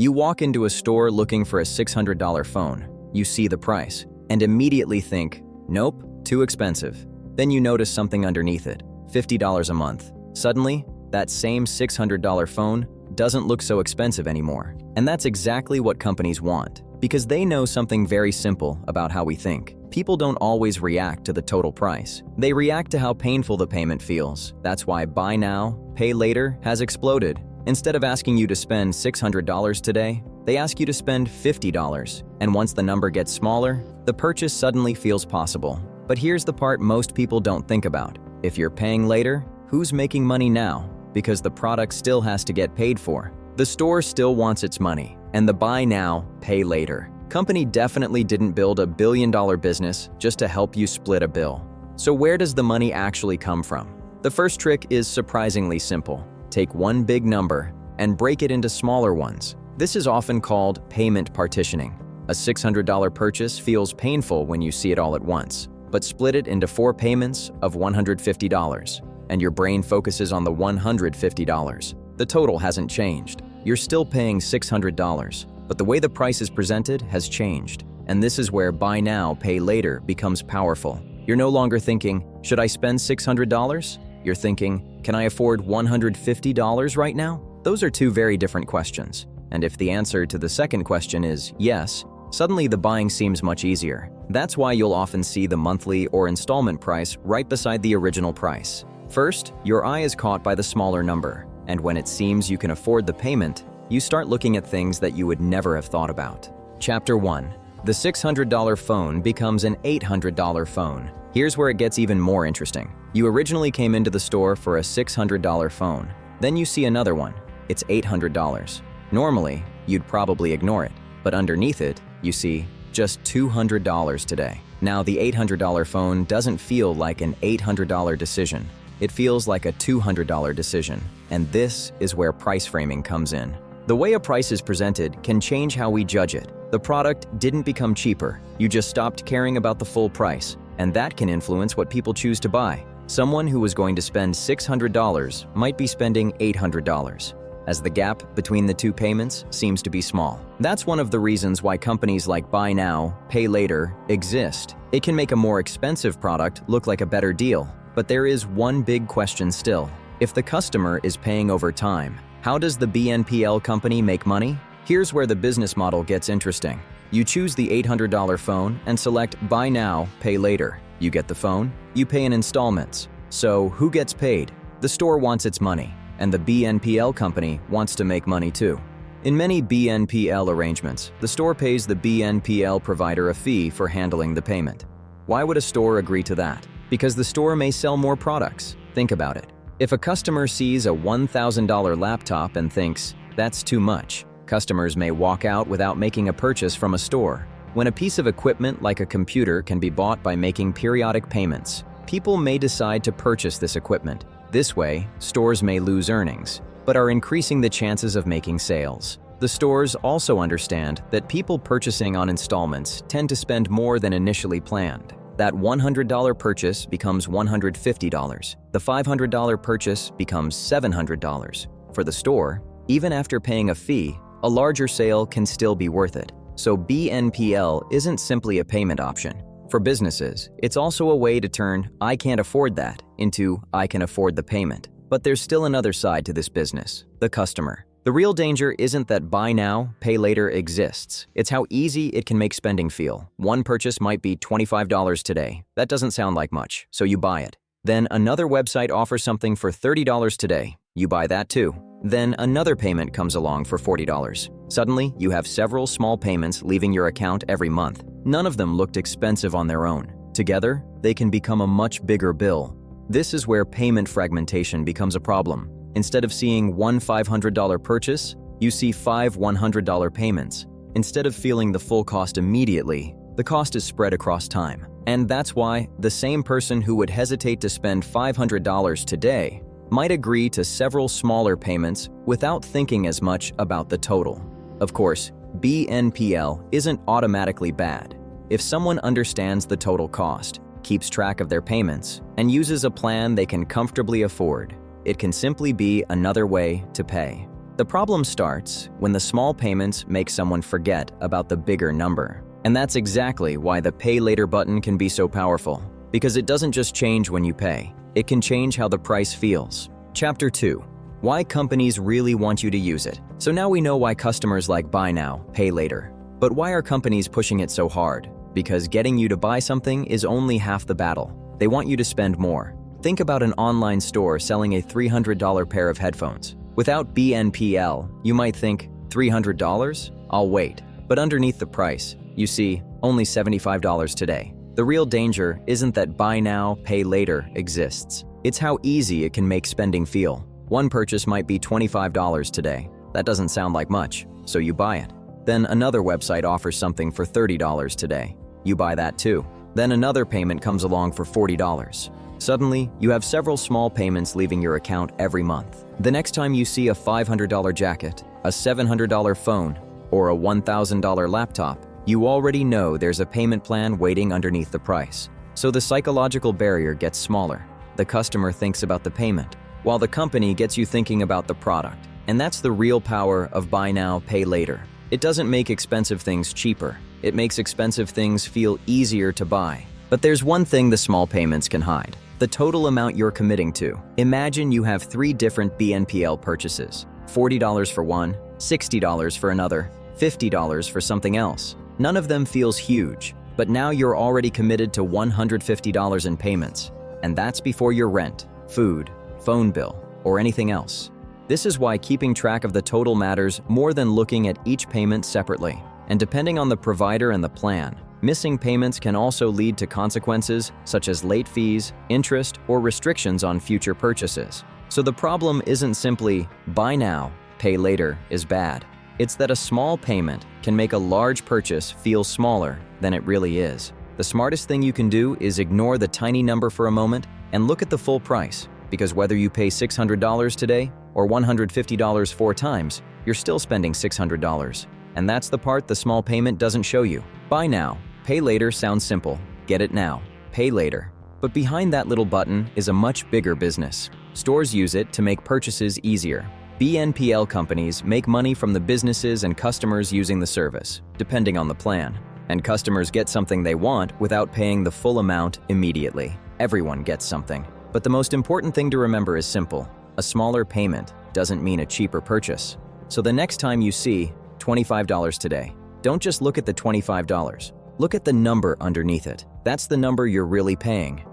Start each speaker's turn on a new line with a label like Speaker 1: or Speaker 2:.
Speaker 1: You walk into a store looking for a $600 phone. You see the price and immediately think, nope, too expensive. Then you notice something underneath it, $50 a month. Suddenly, that same $600 phone doesn't look so expensive anymore. And that's exactly what companies want, because they know something very simple about how we think. People don't always react to the total price. They react to how painful the payment feels. That's why buy now, pay later has exploded. Instead of asking you to spend $600 today, they ask you to spend $50. And once the number gets smaller, the purchase suddenly feels possible. But here's the part most people don't think about. If you're paying later, who's making money now? Because the product still has to get paid for. The store still wants its money, and the buy now, pay later company definitely didn't build a billion-dollar business just to help you split a bill. So where does the money actually come from? The first trick is surprisingly simple. Take one big number and break it into smaller ones. This is often called payment partitioning. A $600 purchase feels painful when you see it all at once, but split it into 4 payments of $150, and your brain focuses on the $150. The total hasn't changed. You're still paying $600, but the way the price is presented has changed. And this is where buy now, pay later becomes powerful. You're no longer thinking, should I spend $600? You're thinking, can I afford $150 right now? Those are two very different questions. And if the answer to the second question is yes, suddenly the buying seems much easier. That's why you'll often see the monthly or installment price right beside the original price. First, your eye is caught by the smaller number, and when it seems you can afford the payment, you start looking at things that you would never have thought about. Chapter 1. The $600 phone becomes an $800 phone. Here's where it gets even more interesting. You originally came into the store for a $600 phone. Then you see another one. It's $800. Normally, you'd probably ignore it, but underneath it, you see just $200 today. Now, the $800 phone doesn't feel like an $800 decision. It feels like a $200 decision. And this is where price framing comes in. The way a price is presented can change how we judge it. The product didn't become cheaper. You just stopped caring about the full price. And that can influence what people choose to buy. Someone who was going to spend $600 might be spending $800, as the gap between the two payments seems to be small. That's one of the reasons why companies like buy now, pay later exist. It can make a more expensive product look like a better deal. But there is one big question still. If the customer is paying over time, how does the BNPL company make money? Here's where the business model gets interesting. You choose the $800 phone and select Buy Now, Pay Later. You get the phone, you pay in installments. So who gets paid? The store wants its money, and the BNPL company wants to make money too. In many BNPL arrangements, the store pays the BNPL provider a fee for handling the payment. Why would a store agree to that? Because the store may sell more products. Think about it. If a customer sees a $1,000 laptop and thinks, that's too much, customers may walk out without making a purchase from a store. When a piece of equipment like a computer can be bought by making periodic payments, people may decide to purchase this equipment. This way, stores may lose earnings, but are increasing the chances of making sales. The stores also understand that people purchasing on installments tend to spend more than initially planned. That $100 purchase becomes $150. The $500 purchase becomes $700. For the store, even after paying a fee, a larger sale can still be worth it. So BNPL isn't simply a payment option. For businesses, it's also a way to turn "I can't afford that" into "I can afford the payment." But there's still another side to this business: the customer. The real danger isn't that buy now, pay later exists. It's how easy it can make spending feel. One purchase might be $25 today. That doesn't sound like much, so you buy it. Then another website offers something for $30 today. You buy that too. Then another payment comes along for $40. Suddenly, you have several small payments leaving your account every month. None of them looked expensive on their own. Together, they can become a much bigger bill. This is where payment fragmentation becomes a problem. Instead of seeing one $500 purchase, you see 5 $100 payments. Instead of feeling the full cost immediately, the cost is spread across time. And that's why the same person who would hesitate to spend $500 today might agree to several smaller payments without thinking as much about the total. Of course, BNPL isn't automatically bad. If someone understands the total cost, keeps track of their payments, and uses a plan they can comfortably afford, it can simply be another way to pay. The problem starts when the small payments make someone forget about the bigger number. And that's exactly why the Pay Later button can be so powerful. Because it doesn't just change when you pay, it can change how the price feels. Chapter 2. Why companies really want you to use it. So now we know why customers like buy now, pay later. But why are companies pushing it so hard? Because getting you to buy something is only half the battle. They want you to spend more. Think about an online store selling a $300 pair of headphones. Without BNPL, you might think, $300? I'll wait. But underneath the price, you see, only $75 today. The real danger isn't that buy now, pay later exists. It's how easy it can make spending feel. One purchase might be $25 today. That doesn't sound like much, so you buy it. Then another website offers something for $30 today. You buy that too. Then another payment comes along for $40. Suddenly, you have several small payments leaving your account every month. The next time you see a $500 jacket, a $700 phone, or a $1,000 laptop, you already know there's a payment plan waiting underneath the price. So the psychological barrier gets smaller. The customer thinks about the payment, while the company gets you thinking about the product. And that's the real power of buy now, pay later. It doesn't make expensive things cheaper. It makes expensive things feel easier to buy. But there's one thing the small payments can hide: the total amount you're committing to. Imagine you have 3 different BNPL purchases: $40 for one, $60 for another, $50 for something else. None of them feels huge, but now you're already committed to $150 in payments. And that's before your rent, food, phone bill, or anything else. This is why keeping track of the total matters more than looking at each payment separately. And depending on the provider and the plan, missing payments can also lead to consequences such as late fees, interest, or restrictions on future purchases. So the problem isn't simply buy now, pay later is bad. It's that a small payment can make a large purchase feel smaller than it really is. The smartest thing you can do is ignore the tiny number for a moment and look at the full price, because whether you pay $600 today or $150 4 times, you're still spending $600. And that's the part the small payment doesn't show you. Buy now, pay later sounds simple. Get it now, pay later. But behind that little button is a much bigger business. Stores use it to make purchases easier. BNPL companies make money from the businesses and customers using the service, depending on the plan. And customers get something they want without paying the full amount immediately. Everyone gets something. But the most important thing to remember is simple. A smaller payment doesn't mean a cheaper purchase. So the next time you see $25 today, don't just look at the $25. Look at the number underneath it. That's the number you're really paying.